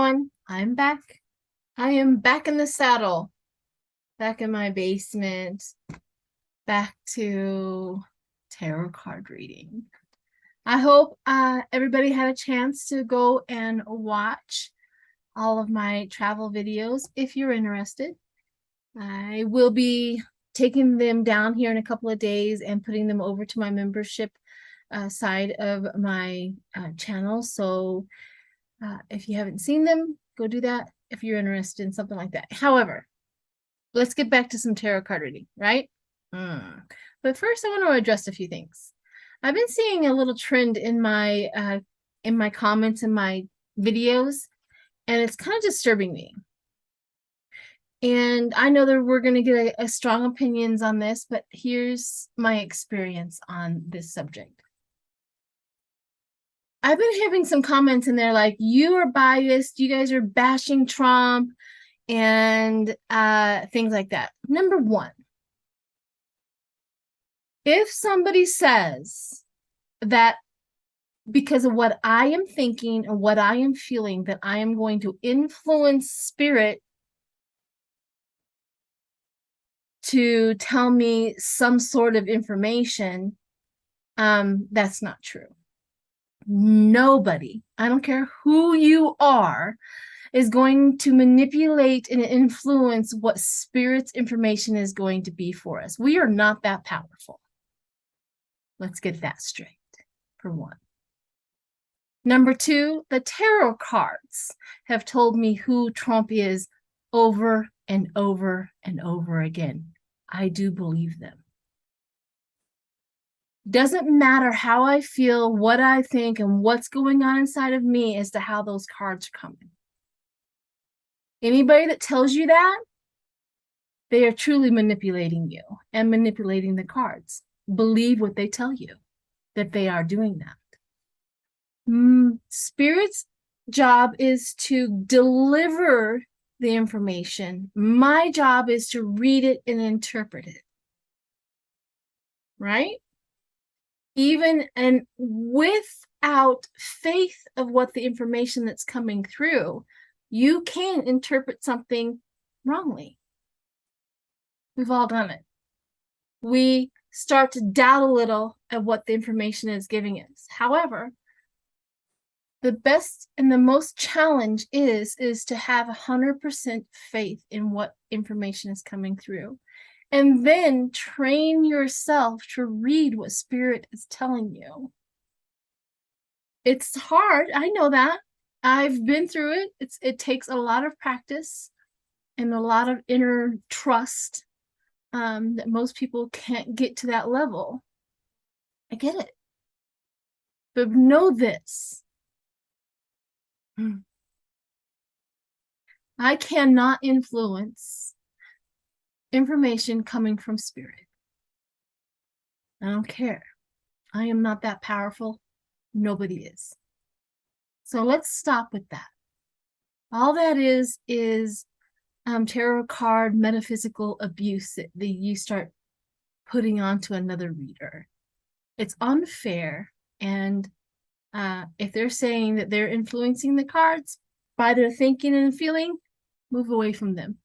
everyone. I'm back. I am back in the saddle, back in my basement, back to tarot card reading. I hope everybody had a chance to go and watch all of my travel videos if you're interested. I will be taking them down here in a couple of days and putting them over to my membership side of my channel. So if you haven't seen them, go do that if you're interested in something like that. However, let's get back to some tarot card reading, right? But first, I want to address a few things. I've been seeing a little trend in my comments in my videos, and it's kind of disturbing me. And I know that we're going to get a strong opinions on this, but here's my experience on this subject. I've been having some comments in there like, you are biased, you guys are bashing Trump, and things like that. Number one, if somebody says that because of what I am thinking and what I am feeling, that I am going to influence spirit to tell me some sort of information, that's not true. Nobody, I don't care who you are, is going to manipulate and influence what spirit's information is going to be for us. We are not that powerful. Let's get that straight, for one. Number two, the tarot cards have told me who Trump is over and over and over again. I do believe them. Doesn't matter how I feel, what I think, and what's going on inside of me as to how those cards are coming. Anybody that tells you that, they are truly manipulating you and manipulating the cards. Believe what they tell you, that they are doing that. Spirit's job is to deliver the information. My job is to read it and interpret it. Right? Even and without faith of what the information that's coming through, you can interpret something wrongly. We've all done it. We start to doubt a little at what the information is giving us. However, the best and the most challenge is to have 100% faith in what information is coming through. And then train yourself to read what spirit is telling you. It's hard. I know that. I've been through it. It takes a lot of practice and a lot of inner trust that most people can't get to that level. I get it. But know this. I cannot influence information coming from spirit. I don't care. I am not that powerful. Nobody is. So let's stop with that. All that is tarot card metaphysical abuse that you start putting onto another reader. It's unfair. And if they're saying that they're influencing the cards by their thinking and feeling, move away from them.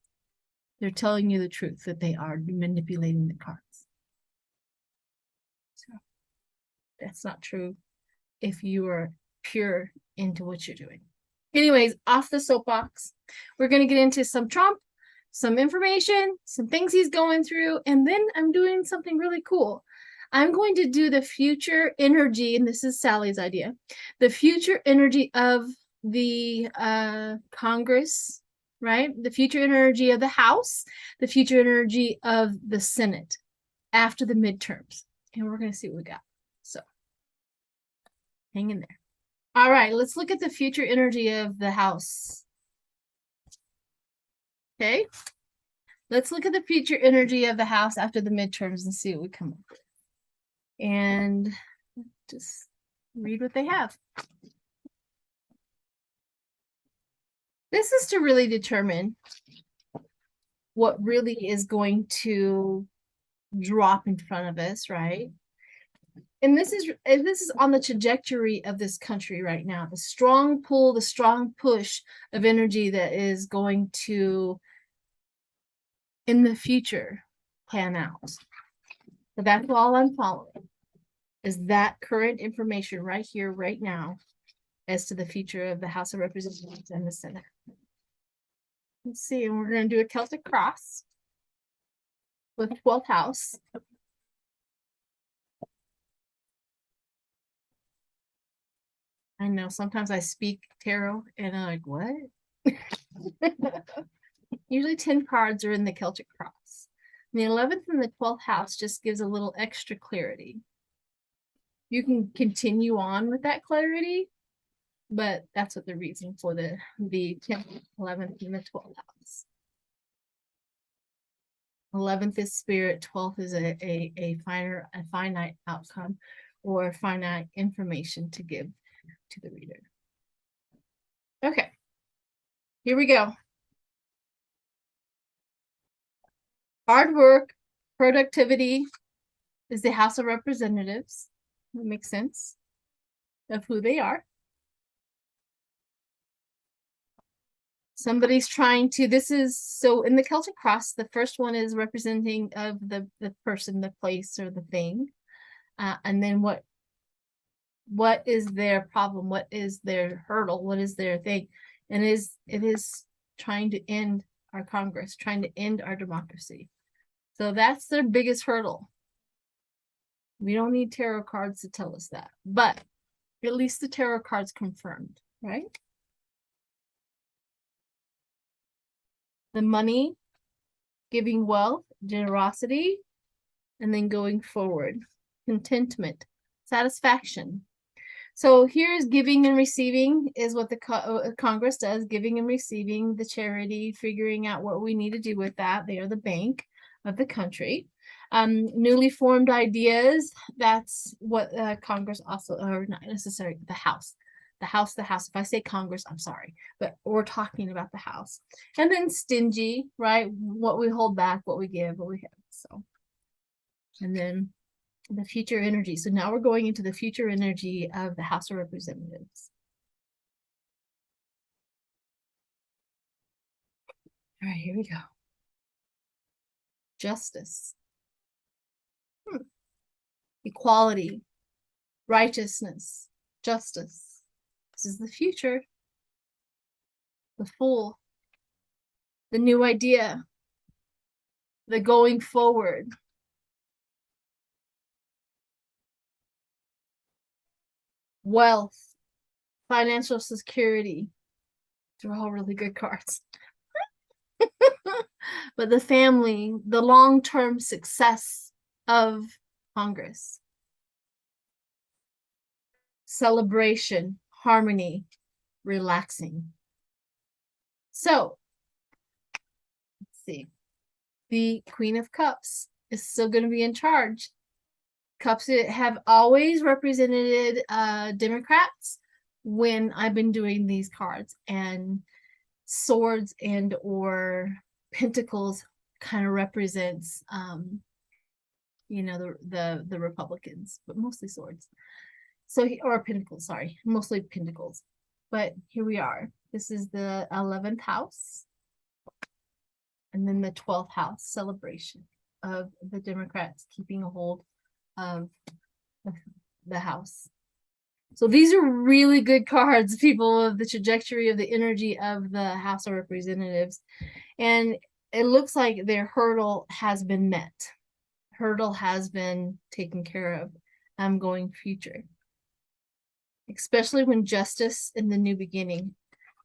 They're telling you the truth, that they are manipulating the cards. So that's not true if you are pure into what you're doing. Anyways, off the soapbox, we're going to get into some Trump, some information, some things he's going through, and then I'm doing something really cool. I'm going to do the future energy, and this is Sally's idea, the future energy of the Congress, right? The future energy of the House, the future energy of the Senate after the midterms. And we're going to see what we got. So hang in there. All right, let's look at the future energy of the House. Okay. Let's look at the future energy of the House after the midterms and see what we come up with. And just read what they have. This is to really determine what really is going to drop in front of us, right? And this is on the trajectory of this country right now. The strong pull, the strong push of energy that is going to, in the future, pan out. So that's all I'm following, is that current information right here, right now, as to the future of the House of Representatives and the Senate. Let's see, and we're going to do a Celtic cross with the 12th house. I know sometimes I speak tarot and I'm like, what? Usually 10 cards are in the Celtic cross. And the 11th and the 12th house just gives a little extra clarity. You can continue on with that clarity, but that's what the reason for the 10th, 11th, and the 12th house. 11th is spirit, 12th is a finite outcome or finite information to give to the reader. Okay, here we go. Hard work, productivity is the House of Representatives. That makes sense of who they are. Somebody's trying to, this is, so in the Celtic cross, the first one is representing of the person, the place, or the thing. And then what is their problem? What is their hurdle? What is their thing? And it is trying to end our Congress, trying to end our democracy. So that's their biggest hurdle. We don't need tarot cards to tell us that, but at least the tarot cards confirmed, right? The money, giving wealth, generosity, and then going forward, contentment, satisfaction. So here's giving and receiving is what the Congress does, giving and receiving, the charity, figuring out what we need to do with that. They are the bank of the country. Newly formed ideas, that's what Congress also, or not necessarily, the House. The House. If I say Congress, I'm sorry, but we're talking about the House. And then stingy, right? What we hold back, what we give, what we have. So, and then the future energy. So now we're going into the future energy of the House of Representatives. All right, here we go. Justice. Equality, righteousness, justice. This is the future. The Fool, the new idea, the going forward. Wealth, financial security. They're all really good cards. But the family, the long-term success of Congress. Celebration, harmony, relaxing. So, let's see. The Queen of Cups is still going to be in charge. Cups have always represented Democrats when I've been doing these cards, and swords and or pentacles kind of represents you know, the Republicans, but mostly swords. So or pentacles, sorry, mostly pentacles. But here we are. This is the 11th house. And then the 12th house, celebration of the Democrats keeping a hold of the House. So these are really good cards, people, of the trajectory of the energy of the House of Representatives. And it looks like their hurdle has been met. Hurdle has been taken care of. Going future. Especially when justice in the new beginning.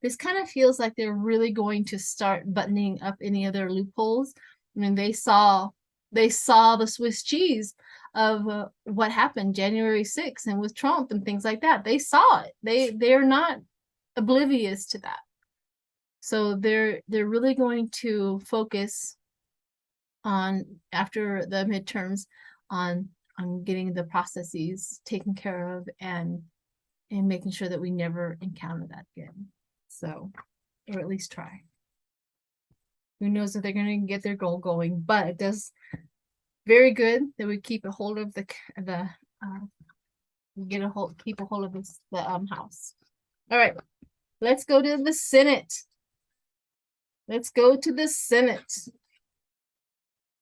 This kind of feels like they're really going to start buttoning up any other loopholes. I mean, they saw the Swiss cheese of what happened January 6th and with Trump and things like that. They saw it. They're not oblivious to that. So they're really going to focus on, after the midterms, on getting the processes taken care of and making sure that we never encounter that again. So, or at least try. Who knows if they're going to get their goal going, but it does very good that we keep a hold of the Get a hold, keep a hold of this, the house. All right, let's go to the Senate. Let's go to the Senate.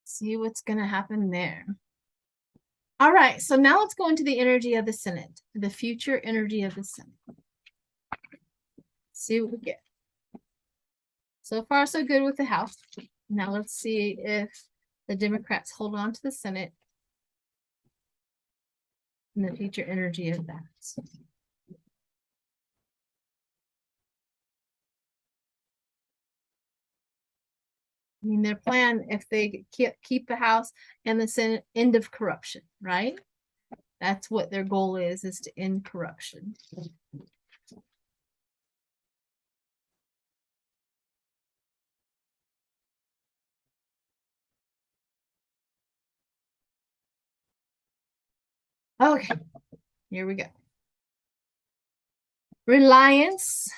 See what's gonna happen there. All right, so now let's go into the energy of the Senate, the future energy of the Senate. See what we get. So far, so good with the House. Now let's see if the Democrats hold on to the Senate and the future energy of that. I mean, their plan, if they keep the House and the Senate, end of corruption, right? That's what their goal is to end corruption. Okay, here we go. Reliance,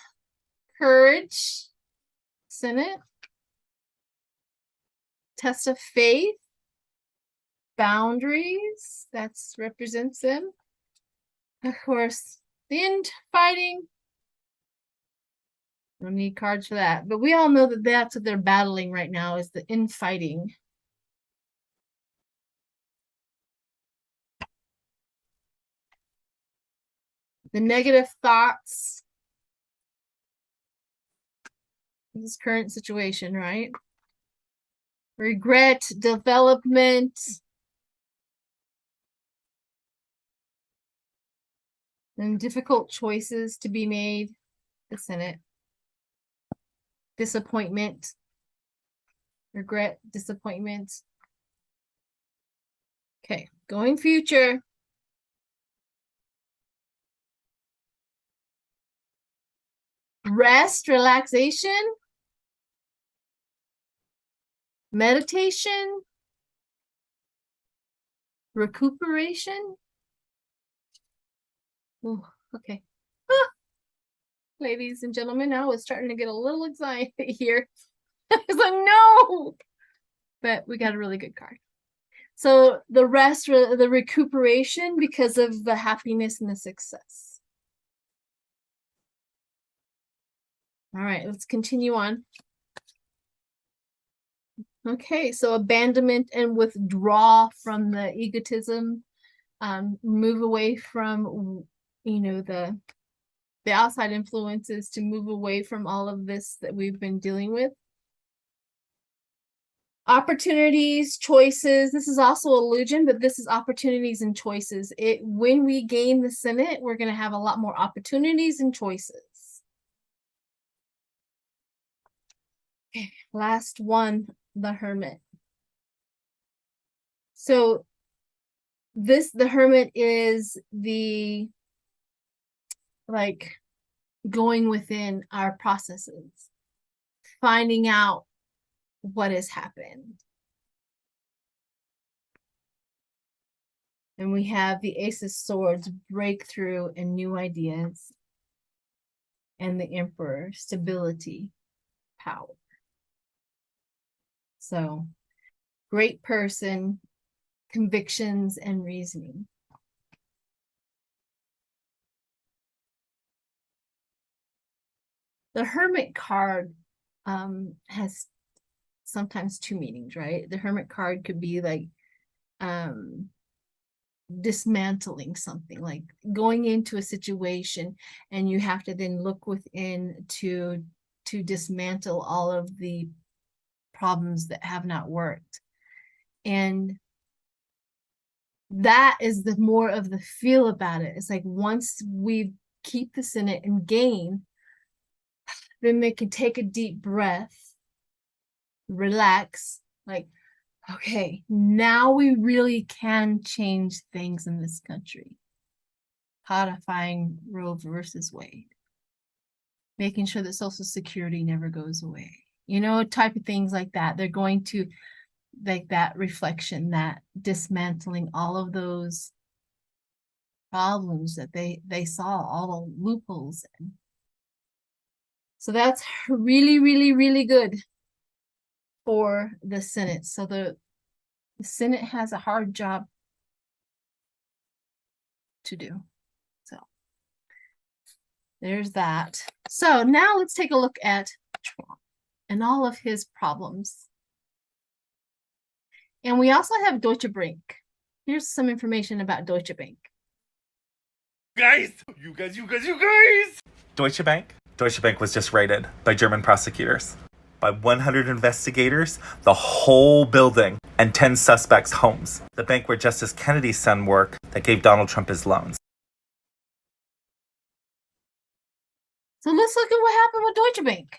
courage, Senate, test of faith, boundaries, that represents them. Of course, the infighting. Don't need cards for that, but we all know that that's what they're battling right now, is the infighting. The negative thoughts. This current situation, right? Regret, development, and difficult choices to be made. The Senate. Disappointment. Regret, disappointment. Okay, going future. Rest, relaxation, meditation, recuperation. Ooh, okay. Ah, ladies and gentlemen, I was starting to get a little anxiety here. I was like, no, but we got a really good card. So the rest, the recuperation, because of the happiness and the success. All right, let's continue on. Okay, so abandonment and withdraw from the egotism, move away from, you know, the outside influences, to move away from all of this that we've been dealing with. Opportunities, choices. This is also illusion, but this is opportunities and choices. When we gain the Senate, we're going to have a lot more opportunities and choices. Okay, last one, the Hermit. So the Hermit is the, like, going within our processes, finding out what has happened. And we have the Ace of Swords, breakthrough and new ideas. And the Emperor, stability, power. So, great person, convictions, and reasoning. The Hermit card has sometimes two meanings, right? The Hermit card could be like dismantling something, like going into a situation and you have to then look within to dismantle all of the problems that have not worked. And that is the more of the feel about it. It's like once we keep this in it and gain, then they can take a deep breath, relax, like, okay, now we really can change things in this country. Codifying Roe versus Wade. Making sure that Social Security never goes away. You know, type of things like that. They're going to, like, that reflection, that dismantling all of those problems that they saw, all the loopholes. So that's really, really, really good for the Senate. So the Senate has a hard job to do. There's that. So now let's take a look at Trump and all of his problems. And we also have Deutsche Bank. Here's some information about Deutsche Bank. Guys! You guys! Deutsche Bank? Deutsche Bank was just raided by German prosecutors. By 100 investigators, the whole building, and 10 suspects' homes. The bank where Justice Kennedy's son worked that gave Donald Trump his loans. So let's look at what happened with Deutsche Bank.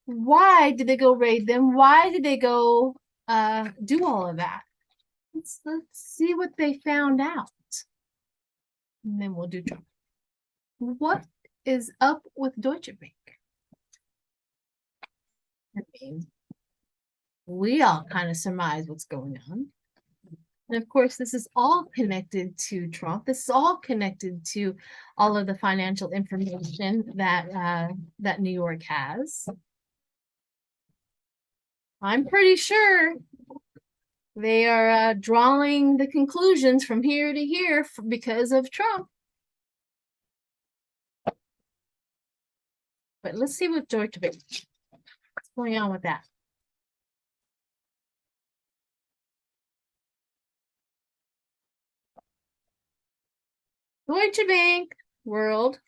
Why did they go raid them? Why did they go do all of that? Let's see what they found out. And then we'll do Trump. What is up with Deutsche Bank? I mean, we all kind of surmise what's going on. And of course, this is all connected to Trump. This is all connected to all of the financial information that that New York has. I'm pretty sure they are drawing the conclusions from here to here because of Trump. But let's see what Deutsche Bank. What's going on with that? Deutsche Bank, the world,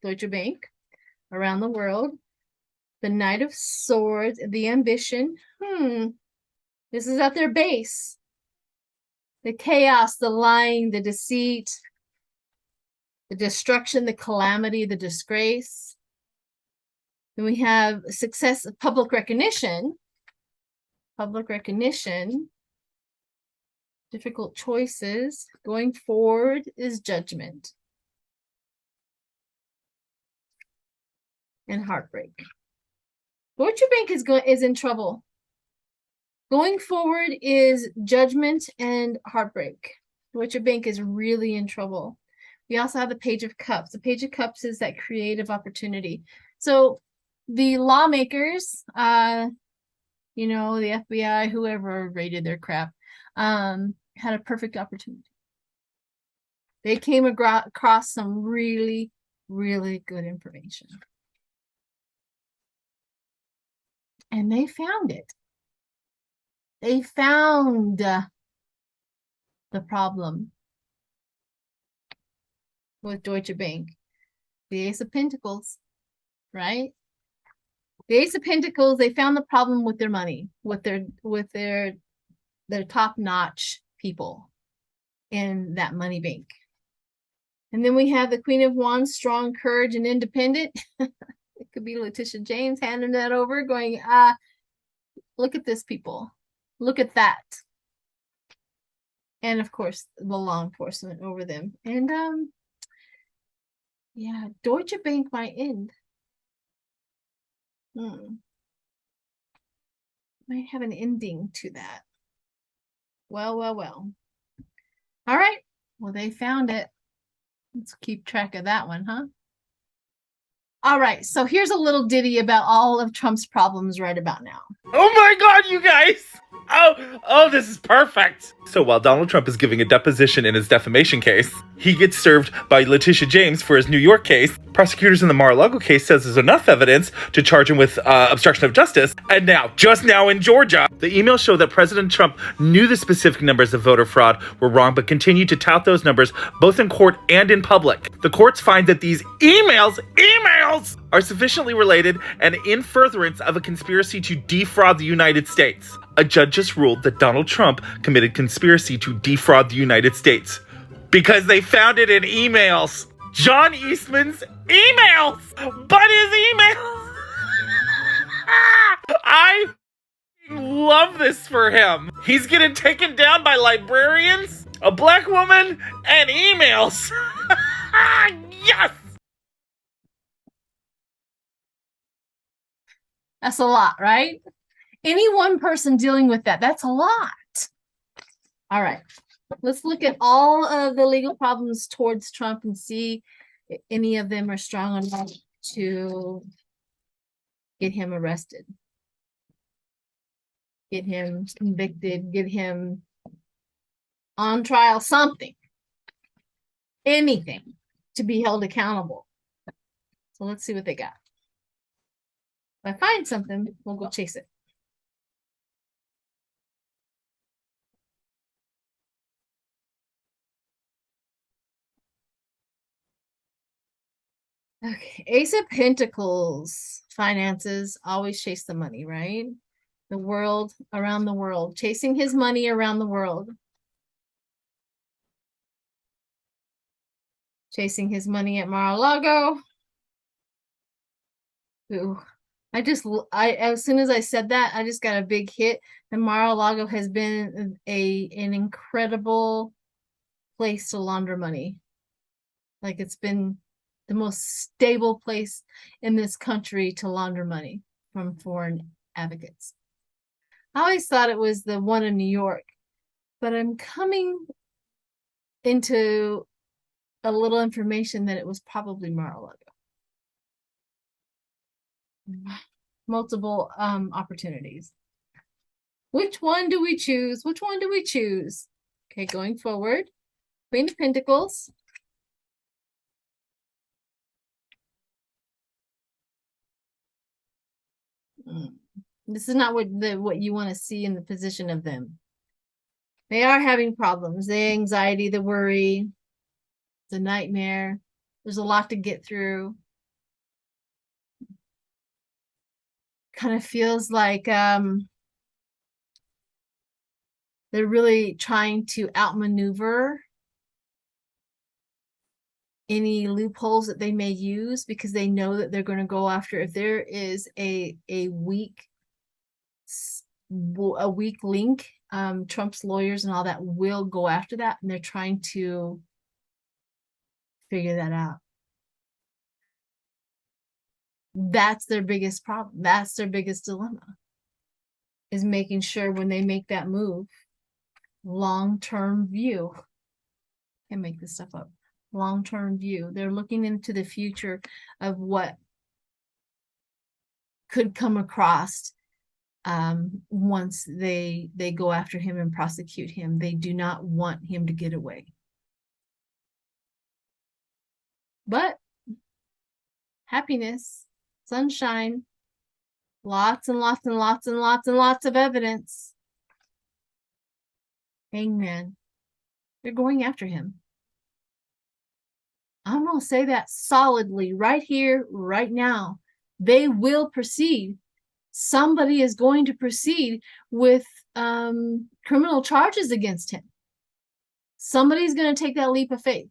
Deutsche Bank, around the world. The Knight of Swords, the ambition. This is at their base. The chaos, the lying, the deceit, the destruction, the calamity, the disgrace. Then we have success of public recognition. Public recognition. Difficult choices. Going forward is judgment. And heartbreak. Deutsche Bank is in trouble. Going forward is judgment and heartbreak. Deutsche Bank is really in trouble. We also have the Page of Cups. The Page of Cups is that creative opportunity. So the lawmakers, you know, the FBI, whoever raided their crap, had a perfect opportunity. They came across some really, really good information. And they found it. They found the problem with Deutsche Bank. The Ace of Pentacles, right? The Ace of Pentacles, they found the problem with their money, with their top-notch people in that money bank. And then we have the Queen of Wands, strong, courage, and independent. It could be Letitia James handing that over, going, look at this, people. Look at that. And of course, the law enforcement over them. And yeah, Deutsche Bank might end. Might have an ending to that. Well. All right. Well, they found it. Let's keep track of that one, huh? All right. So here's a little ditty about all of Trump's problems right about now. Oh my god, you guys! Oh, this is perfect! So while Donald Trump is giving a deposition in his defamation case, he gets served by Letitia James for his New York case. Prosecutors in the Mar-a-Lago case says there's enough evidence to charge him with obstruction of justice. And now, just now in Georgia, the emails show that President Trump knew the specific numbers of voter fraud were wrong, but continued to tout those numbers both in court and in public. The courts find that these emails are sufficiently related and in furtherance of a conspiracy to defraud the United States. A judge just ruled that Donald Trump committed conspiracy to defraud the United States because they found it in emails. John Eastman's emails! But his emails! I love this for him. He's getting taken down by librarians, a black woman, and emails. Yes! That's a lot, right? Any one person dealing with that's a lot. All right. Let's look at all of the legal problems towards Trump and see if any of them are strong enough to get him arrested, get him convicted, get him on trial, something, anything. to be held accountable. So let's see what they got. If I find something, we'll go chase it. Okay, Ace of Pentacles, finances, always chase the money, right? The world, around the world, chasing his money around the world. Chasing his money at Mar-a-Lago. Ooh, as soon as I said that, I just got a big hit. And Mar-a-Lago has been an incredible place to launder money. Like it's been the most stable place in this country to launder money from foreign advocates. I always thought it was the one in New York, but I'm coming into a little information that it was probably Mar-a-Lago. Multiple opportunities. Which one do we choose? Which one do we choose? Okay, going forward. Queen of Pentacles. This is not what you want to see in the position of them. They are having problems. The anxiety, the worry, the nightmare. There's a lot to get through. Kind of feels like they're really trying to outmaneuver any loopholes that they may use because they know that they're going to go after, if there is a weak link, Trump's lawyers and all that will go after that, and they're trying to figure that out. That's their biggest problem. That's their biggest dilemma, is making sure when they make that move, long-term view. Can't make this stuff up. Long-term view. They're looking into the future of what could come across once they go after him and prosecute him. They do not want him to get away. But happiness, sunshine, lots and lots and lots and lots and lots of evidence. Hangman. They're going after him. I'm going to say that solidly right here, right now. They will proceed. Somebody is going to proceed with criminal charges against him. Somebody's going to take that leap of faith.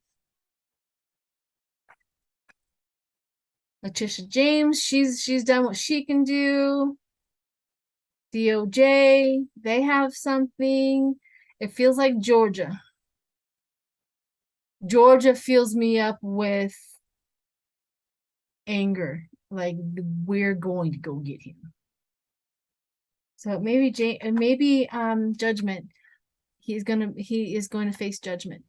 Letitia James, she's done what she can do. DOJ, they have something. It feels like Georgia. Georgia fills me up with anger. Like, we're going to go get him. So maybe judgment. He is going to face judgment.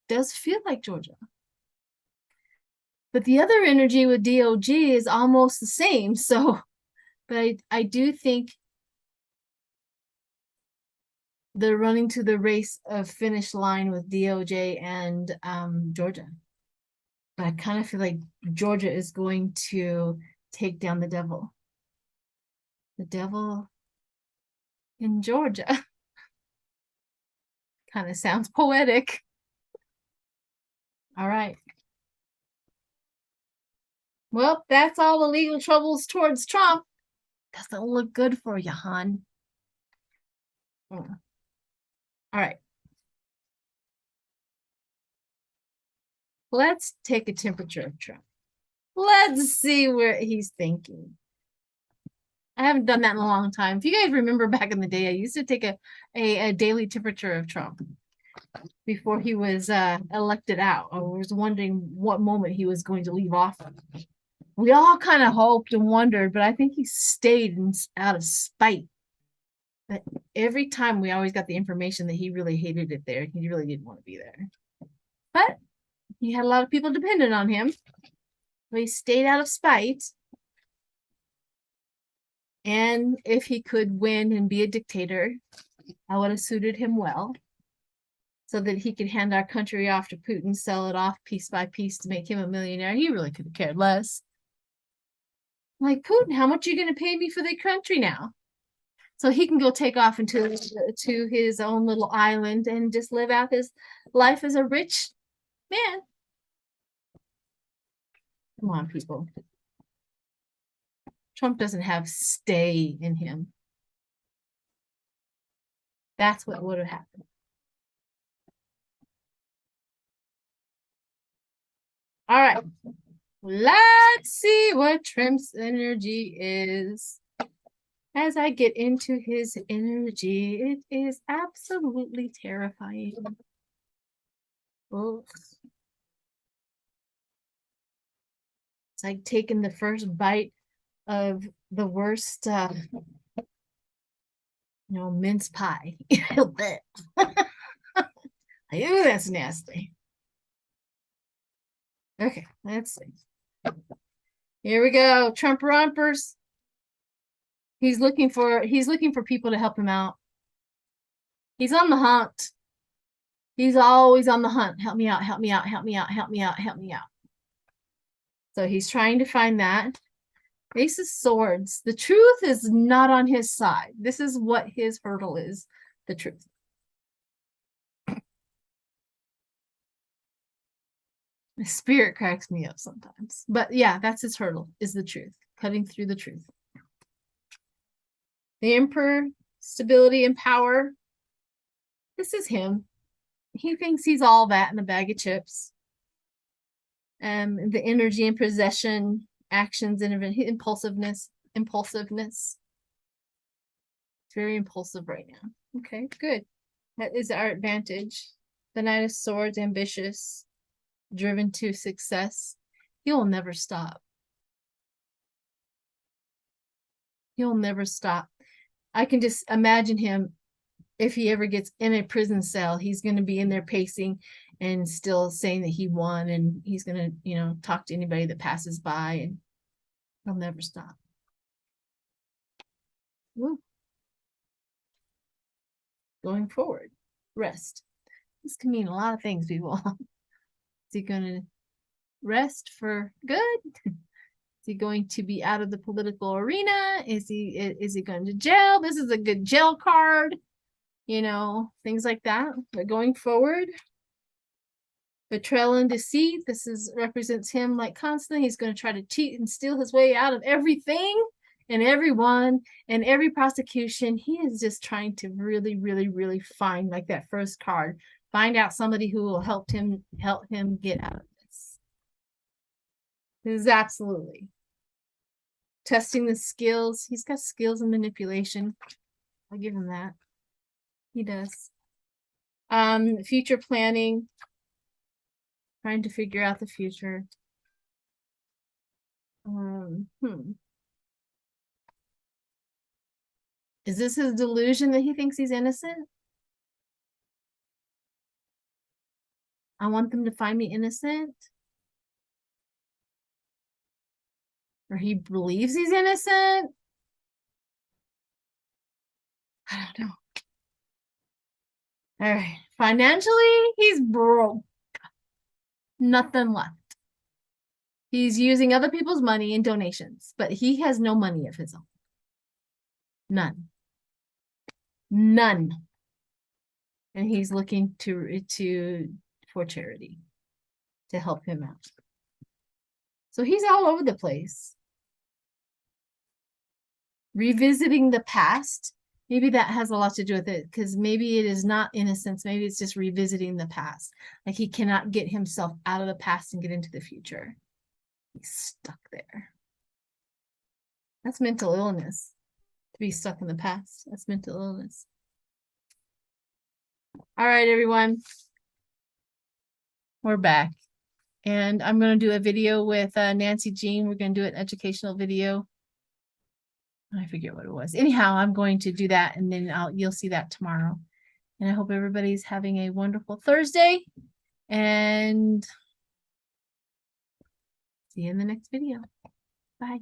Does feel like Georgia. But the other energy with DOG is almost the same. So, but I do think they're running to the race of finish line with DOJ and Georgia. But I kind of feel like Georgia is going to take down the devil. The devil in Georgia. Kind of sounds poetic. All right. Well, that's all the legal troubles towards Trump. Doesn't look good for you, hon. All right. Let's take a temperature of Trump. Let's see where he's thinking. I haven't done that in a long time. If you guys remember back in the day, I used to take a daily temperature of Trump before he was elected out. I was wondering what moment he was going to leave office. We all kind of hoped and wondered, but I think he stayed out of spite. But every time we always got the information that he really hated it there. He really didn't want to be there. But he had a lot of people dependent on him. So he stayed out of spite. And if he could win and be a dictator, that would have suited him well. so that he could hand our country off to Putin, sell it off piece by piece to make him a millionaire. He really could have cared less. Like, Putin, how much are you going to pay me for the country now? So he can go take off into to his own little island and just live out his life as a rich man. Come on, people. Trump doesn't have stay in him. That's what would have happened. All right. Let's see what Trump's energy is. As I get into his energy, it is absolutely terrifying. Oops. It's like taking the first bite of the worst, mince pie. Ew, that's nasty. Okay, let's see. Here we go. Trump rompers. He's looking for people to help him out. He's on the hunt. He's always on the hunt. Help me out, help me out, help me out, help me out, help me out. So he's trying to find that. Ace of Swords. The truth is not on his side. This is what his hurdle is. The truth. The spirit cracks me up sometimes. But yeah, that's his hurdle, is the truth. Cutting through the truth. The Emperor, stability and power. This is him. He thinks he's all that in a bag of chips. The energy and possession, actions, impulsiveness. It's very impulsive right now. Okay, good. That is our advantage. The Knight of Swords, ambitious, driven to success. He'll never stop. He'll never stop. I can just imagine him, if he ever gets in a prison cell, he's going to be in there pacing and still saying that he won, and he's going to, talk to anybody that passes by, and he'll never stop. Woo. Going forward, rest. This can mean a lot of things, people. Is he going to rest for good? Is he going to be out of the political arena? Is he going to jail? This is a good jail card. Things like that. But going forward, betrayal and deceit. This represents him like constantly. He's going to try to cheat and steal his way out of everything and everyone and every prosecution. He is just trying to really, really, really find, like that first card, find out somebody who will help him get out of this. This is absolutely testing the skills. He's got skills in manipulation. I'll give him that. He does. Future planning. Trying to figure out the future. Is this his delusion that he thinks he's innocent? I want them to find me innocent. Or he believes he's innocent. I don't know. All right. Financially, he's broke. Nothing left. He's using other people's money and donations, but he has no money of his own. None. None. And he's looking for charity to help him out. So he's all over the place. Revisiting the past. Maybe that has a lot to do with it, because maybe it is not innocence. Maybe it's just revisiting the past. Like he cannot get himself out of the past and get into the future. He's stuck there. That's mental illness. To be stuck in the past. That's mental illness. All right, everyone. We're back. And I'm going to do a video with Nancy Jean. We're going to do an educational video. I forget what it was. Anyhow, I'm going to do that, and then you'll see that tomorrow. And I hope everybody's having a wonderful Thursday, and see you in the next video. Bye.